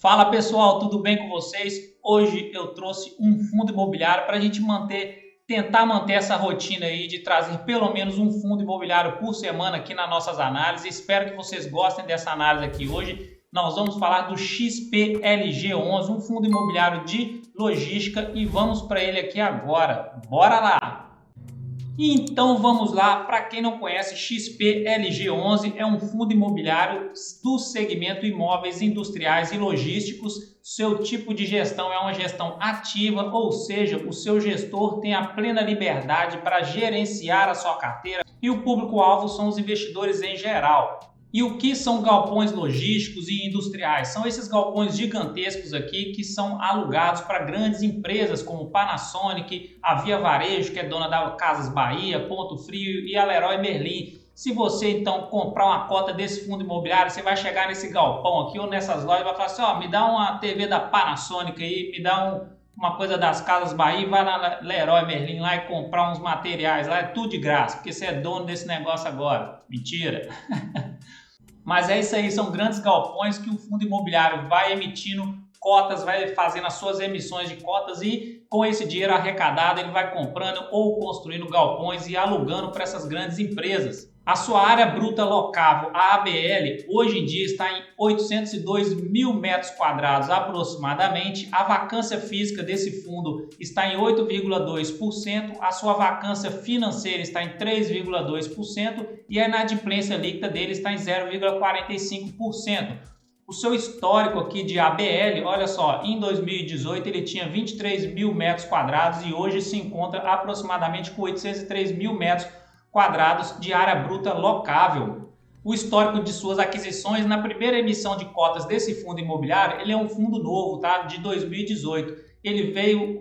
Fala pessoal, tudo bem com vocês? Hoje eu trouxe um fundo imobiliário para a gente tentar manter essa rotina aí de trazer pelo menos um fundo imobiliário por semana aqui nas nossas análises. Espero que vocês gostem dessa análise aqui hoje. Nós vamos falar do XPLG11, um fundo imobiliário de logística, e vamos para ele aqui agora. Bora lá! Então vamos lá, para quem não conhece, XPLG11 é um fundo imobiliário do segmento imóveis industriais e logísticos. Seu tipo de gestão é uma gestão ativa, ou seja, o seu gestor tem a plena liberdade para gerenciar a sua carteira e o público-alvo são os investidores em geral. E o que são galpões logísticos e industriais? São esses galpões gigantescos aqui que são alugados para grandes empresas como Panasonic, a Via Varejo, que é dona da Casas Bahia, Ponto Frio e a Leroy Merlin. Se você então comprar uma cota desse fundo imobiliário, você vai chegar nesse galpão aqui ou nessas lojas e vai falar assim, ó, me dá uma TV da Panasonic aí, me dá uma coisa das Casas Bahia, vai na Leroy Merlin lá e comprar uns materiais lá, é tudo de graça, porque você é dono desse negócio agora. Mentira! Mas é isso aí, são grandes galpões que o fundo imobiliário vai emitindo cotas, vai fazendo as suas emissões de cotas e com esse dinheiro arrecadado ele vai comprando ou construindo galpões e alugando para essas grandes empresas. A sua área bruta locável, a ABL, hoje em dia está em 802 mil metros quadrados aproximadamente. A vacância física desse fundo está em 8,2%, a sua vacância financeira está em 3,2% e a inadimplência líquida dele está em 0,45%. O seu histórico aqui de ABL, olha só, em 2018 ele tinha 23 mil metros quadrados e hoje se encontra aproximadamente com 803 mil metros quadrados de área bruta locável. O histórico de suas aquisições na primeira emissão de cotas desse fundo imobiliário, ele é um fundo novo, tá? De 2018. Ele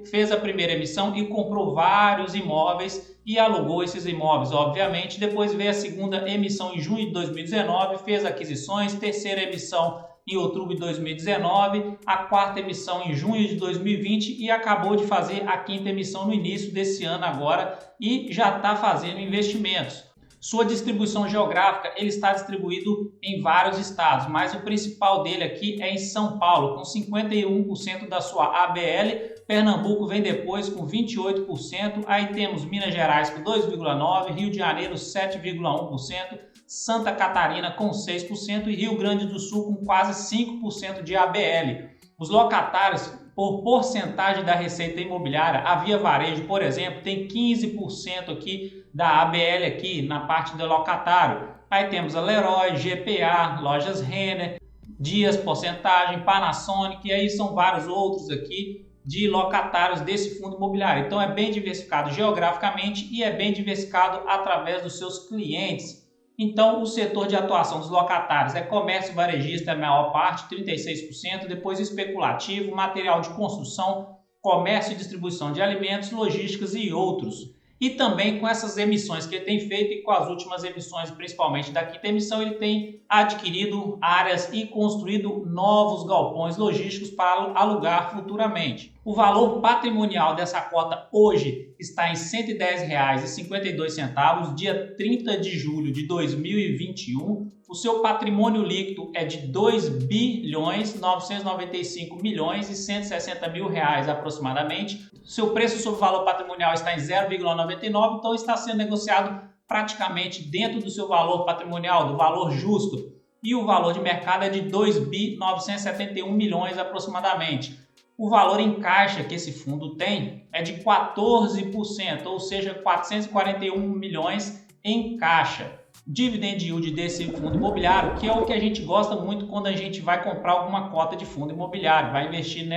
fez a primeira emissão e comprou vários imóveis e alugou esses imóveis, obviamente. Depois veio a segunda emissão em junho de 2019, fez aquisições, terceira emissão em outubro de 2019, a quarta emissão em junho de 2020 e acabou de fazer a quinta emissão no início desse ano agora e já está fazendo investimentos. Sua distribuição geográfica, ele está distribuído em vários estados, mas o principal dele aqui é em São Paulo, com 51% da sua ABL, Pernambuco vem depois com 28%, aí temos Minas Gerais com 2,9%, Rio de Janeiro 7,1%, Santa Catarina com 6% e Rio Grande do Sul com quase 5% de ABL. Os locatários, por porcentagem da receita imobiliária, a Via Varejo, por exemplo, tem 15% aqui da ABL aqui na parte do locatário. Aí temos a Leroy, GPA, Lojas Renner, Dias Porcentagem, Panasonic e aí são vários outros aqui de locatários desse fundo imobiliário. Então é bem diversificado geograficamente e é bem diversificado através dos seus clientes. Então, o setor de atuação dos locatários é comércio varejista, a maior parte, 36%, depois especulativo, material de construção, comércio e distribuição de alimentos, logísticas e outros. E também com essas emissões que ele tem feito e com as últimas emissões, principalmente da quinta emissão, ele tem adquirido áreas e construído novos galpões logísticos para alugar futuramente. O valor patrimonial dessa cota hoje está em R$ 110,52, dia 30 de julho de 2021. O seu patrimônio líquido é de R$ 2.995.160.000 aproximadamente. Seu preço sobre valor patrimonial está em 0,99, então está sendo negociado praticamente dentro do seu valor patrimonial, do valor justo. E o valor de mercado é de R$ 2.971.000.000 aproximadamente. O valor em caixa que esse fundo tem é de 14%, ou seja, 441 milhões em caixa. Dividend yield desse fundo imobiliário, que é o que a gente gosta muito quando a gente vai comprar alguma cota de fundo imobiliário, vai investir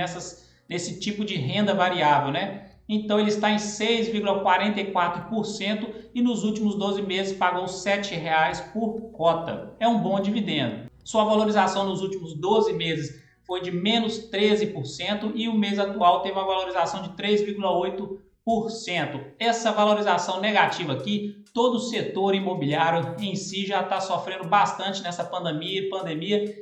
nesse tipo de renda variável, né? Então ele está em 6,44% e nos últimos 12 meses pagou R$ 7,00 por cota. É um bom dividendo. Sua valorização nos últimos 12 meses foi de menos 13% e o mês atual teve uma valorização de 3,8%. Essa valorização negativa aqui, todo o setor imobiliário em si já está sofrendo bastante nessa pandemia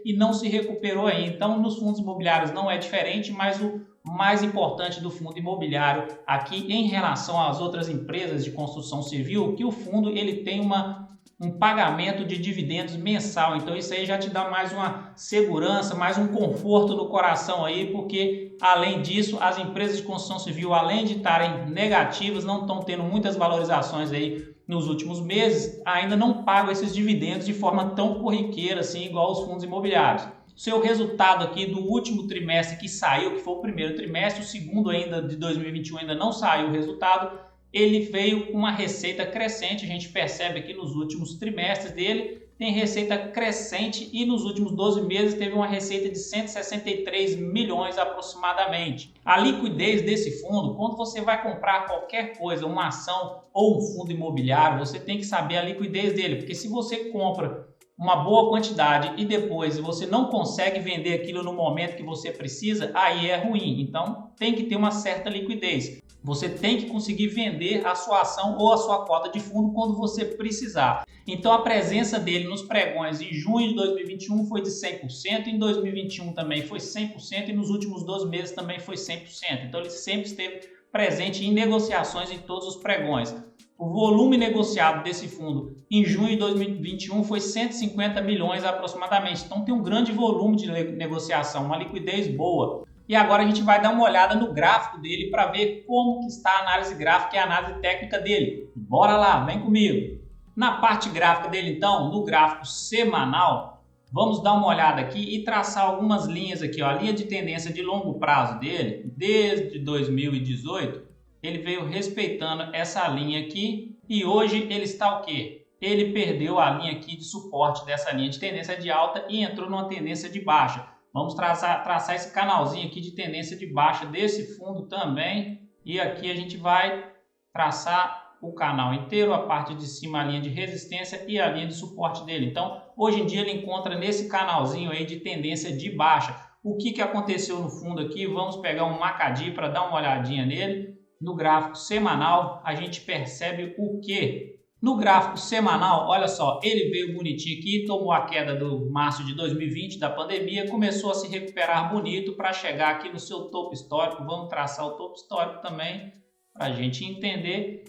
e não se recuperou ainda. Então, nos fundos imobiliários não é diferente, mas o mais importante do fundo imobiliário aqui em relação às outras empresas de construção civil, que o fundo ele tem uma um pagamento de dividendos mensal. Então isso aí já te dá mais uma segurança, mais um conforto no coração aí, porque além disso, as empresas de construção civil, além de estarem negativas, não estão tendo muitas valorizações aí nos últimos meses, ainda não pagam esses dividendos de forma tão corriqueira assim, igual os fundos imobiliários. Seu resultado aqui do último trimestre que saiu, que foi o primeiro trimestre, o segundo ainda de 2021 ainda não saiu o resultado, ele veio com uma receita crescente, a gente percebe aqui nos últimos trimestres dele, tem receita crescente e nos últimos 12 meses teve uma receita de 163 milhões aproximadamente. A liquidez desse fundo, quando você vai comprar qualquer coisa, uma ação ou um fundo imobiliário, você tem que saber a liquidez dele, porque se você compra uma boa quantidade e depois você não consegue vender aquilo no momento que você precisa, aí é ruim. Então tem que ter uma certa liquidez. Você tem que conseguir vender a sua ação ou a sua cota de fundo quando você precisar. Então a presença dele nos pregões em junho de 2021 foi de 100%, em 2021 também foi 100% e nos últimos 12 meses também foi 100%. Então ele sempre esteve presente em negociações em todos os pregões. O volume negociado desse fundo em junho de 2021 foi 150 milhões aproximadamente. Então tem um grande volume de negociação, uma liquidez boa. E agora a gente vai dar uma olhada no gráfico dele para ver como que está a análise gráfica e a análise técnica dele. Bora lá, vem comigo. Na parte gráfica dele então, no gráfico semanal, vamos dar uma olhada aqui e traçar algumas linhas aqui. Ó. A linha de tendência de longo prazo dele, desde 2018, ele veio respeitando essa linha aqui e hoje ele está o quê? Ele perdeu a linha aqui de suporte dessa linha de tendência de alta e entrou numa tendência de baixa. Vamos traçar esse canalzinho aqui de tendência de baixa desse fundo também. E aqui a gente vai traçar o canal inteiro, a parte de cima a linha de resistência e a linha de suporte dele. Então, hoje em dia ele encontra nesse canalzinho aí de tendência de baixa. O que aconteceu no fundo aqui? Vamos pegar um MACD para dar uma olhadinha nele. No gráfico semanal, a gente percebe o quê? No gráfico semanal, olha só, ele veio bonitinho aqui, tomou a queda do março de 2020 da pandemia, começou a se recuperar bonito para chegar aqui no seu topo histórico. Vamos traçar o topo histórico também para a gente entender.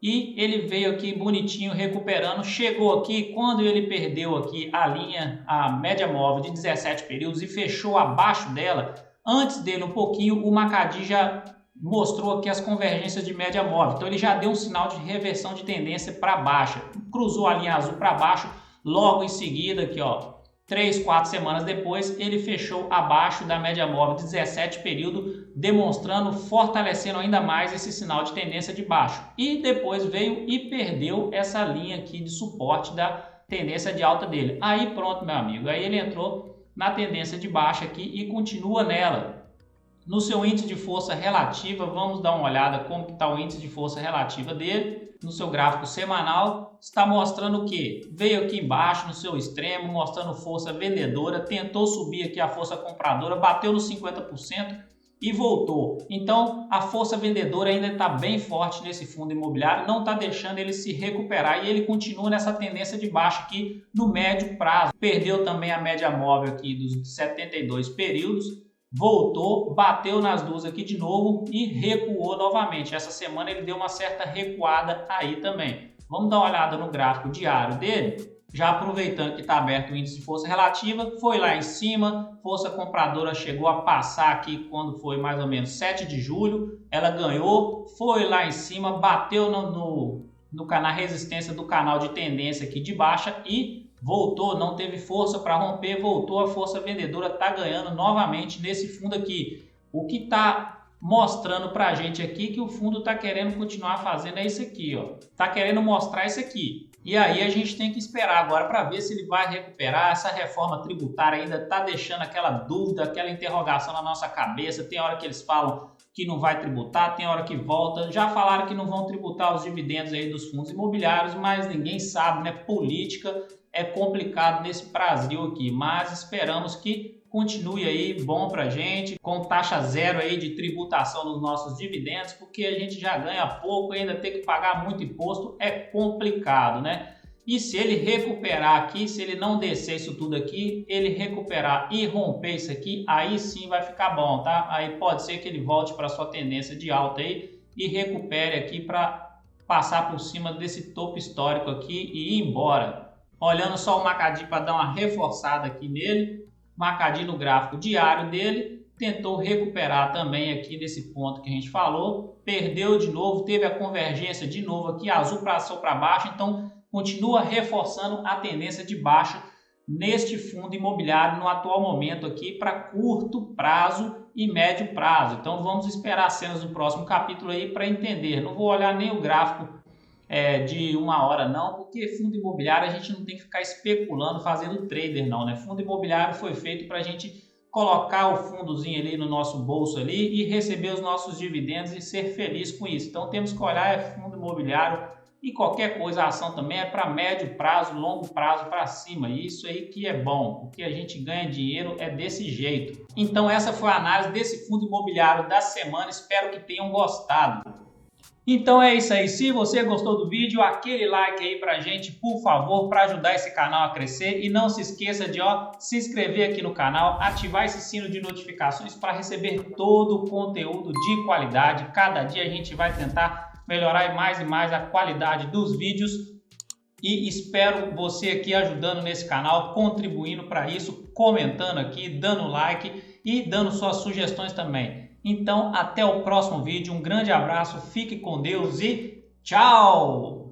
E ele veio aqui bonitinho recuperando, chegou aqui quando ele perdeu aqui a linha, a média móvel de 17 períodos e fechou abaixo dela. Antes dele um pouquinho, o MACD já mostrou aqui as convergências de média móvel, então ele já deu um sinal de reversão de tendência para baixa, cruzou a linha azul para baixo, logo em seguida aqui ó, 3, 4 semanas depois ele fechou abaixo da média móvel de 17 período, demonstrando, fortalecendo ainda mais esse sinal de tendência de baixo e depois veio e perdeu essa linha aqui de suporte da tendência de alta dele. Aí pronto meu amigo, aí ele entrou na tendência de baixa aqui e continua nela. No seu índice de força relativa, vamos dar uma olhada como está o índice de força relativa dele. No seu gráfico semanal, está mostrando o que? Veio aqui embaixo no seu extremo, mostrando força vendedora, tentou subir aqui a força compradora, bateu nos 50% e voltou. Então, a força vendedora ainda está bem forte nesse fundo imobiliário, não está deixando ele se recuperar e ele continua nessa tendência de baixa aqui no médio prazo. Perdeu também a média móvel aqui dos 72 períodos. Voltou, bateu nas duas aqui de novo e recuou novamente. Essa semana ele deu uma certa recuada aí também. Vamos dar uma olhada no gráfico diário dele. Já aproveitando que está aberto o índice de força relativa, foi lá em cima, força compradora chegou a passar aqui quando foi mais ou menos 7 de julho. Ela ganhou, foi lá em cima, bateu na resistência do canal de tendência aqui de baixa e voltou, não teve força para romper, voltou, a força vendedora está ganhando novamente nesse fundo aqui. O que está mostrando para a gente aqui que o fundo está querendo continuar fazendo é isso aqui, ó. Está querendo mostrar isso aqui. E aí a gente tem que esperar agora para ver se ele vai recuperar. Essa reforma tributária ainda está deixando aquela dúvida, aquela interrogação na nossa cabeça. Tem hora que eles falam que não vai tributar, tem hora que volta. Já falaram que não vão tributar os dividendos aí dos fundos imobiliários, mas ninguém sabe, né? Política é complicado nesse Brasil aqui, mas esperamos que continue aí bom pra gente, com taxa zero aí de tributação dos nossos dividendos, porque a gente já ganha pouco e ainda tem que pagar muito imposto, é complicado, né? E se ele recuperar aqui, se ele não descer isso tudo aqui, ele recuperar e romper isso aqui, aí sim vai ficar bom, tá? Aí pode ser que ele volte para sua tendência de alta aí e recupere aqui para passar por cima desse topo histórico aqui e ir embora. Olhando só o Macadi para dar uma reforçada aqui nele, Macadi no gráfico diário dele, tentou recuperar também aqui nesse ponto que a gente falou, perdeu de novo, teve a convergência de novo aqui, azul passou para baixo, então continua reforçando a tendência de baixo neste fundo imobiliário no atual momento aqui para curto prazo e médio prazo. Então vamos esperar as cenas do próximo capítulo aí para entender. Não vou olhar nem o gráfico de uma hora não, porque fundo imobiliário a gente não tem que ficar especulando, fazendo trader não, né? Fundo imobiliário foi feito para a gente colocar o fundozinho ali no nosso bolso ali e receber os nossos dividendos e ser feliz com isso. Então temos que olhar fundo imobiliário e qualquer coisa, a ação também é para médio prazo, longo prazo para cima. Isso aí que é bom, porque a gente ganha dinheiro é desse jeito. Então essa foi a análise desse fundo imobiliário da semana, espero que tenham gostado. Então é isso aí, se você gostou do vídeo, aquele like aí pra gente, por favor, para ajudar esse canal a crescer. E não se esqueça de se inscrever aqui no canal, ativar esse sino de notificações para receber todo o conteúdo de qualidade. Cada dia a gente vai tentar melhorar mais e mais a qualidade dos vídeos. E espero você aqui ajudando nesse canal, contribuindo para isso, comentando aqui, dando like e dando suas sugestões também. Então, até o próximo vídeo. Um grande abraço, fique com Deus e tchau!